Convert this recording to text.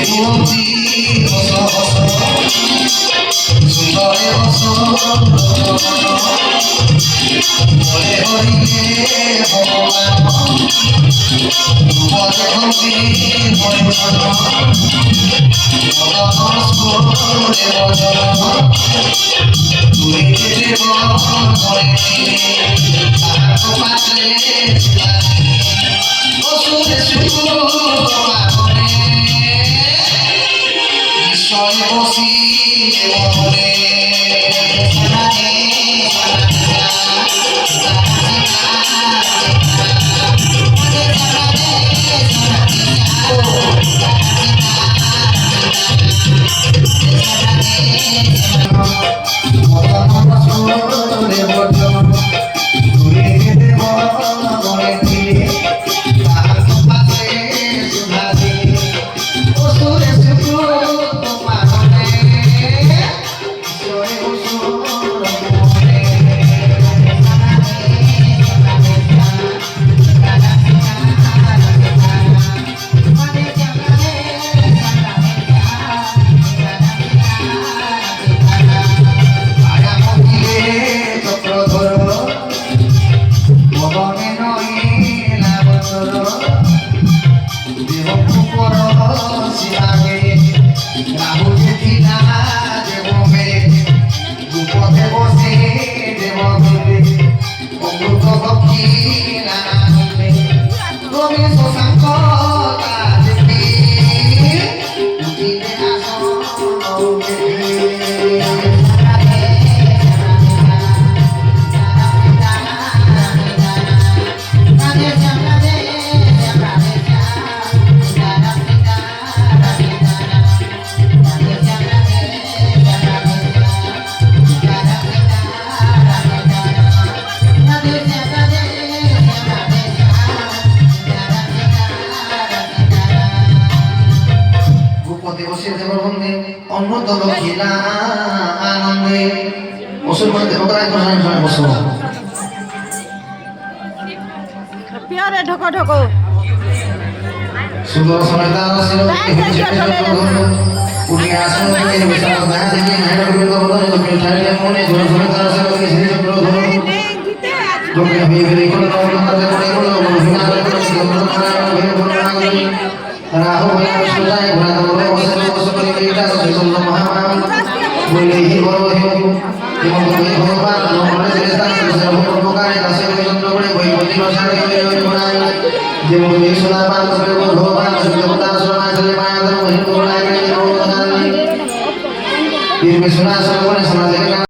দেবতী হস হস সুন্দরে হস বলে হরিকে ভগবান বলে হরি হরিজন মদনস্করে বজন তুই দেব হরে তাহার পাত্রে অসুরে সুর পাগলে বিষয় বসি মনে অন্যতম খিলা আনন্দে মুসলমান দেবতারা একজন বসো পিয়ারে ঢোকো ঢোকো সুদর্শন দাস উনি আসন থেকে বিশাল না থেকে নাইট করে বলতো তুমি ঠাইলে মনে সুদর্শন দাস থেকে সেই চক্র ধরো তুমি বিবরি করে নমস্কার করে বলো বিনা করে রাহু হয়ে সুজায় ঘোড়া বলো বসে করে এটা সুন্দর মহামান বলে হি বড় হি এবং তুমি ভগবান মনে যে স্থান সর্ব প্রকারে দাসে চন্দ্র করে বই বলি ভাষারে করে বনাই যে বলি সোনা পান করে ভগবান দেবতা সোনা চলে মায়া ধর্ম হিন্দু বনাই করে ভগবান বীর বিষ্ণু সোনা সোনা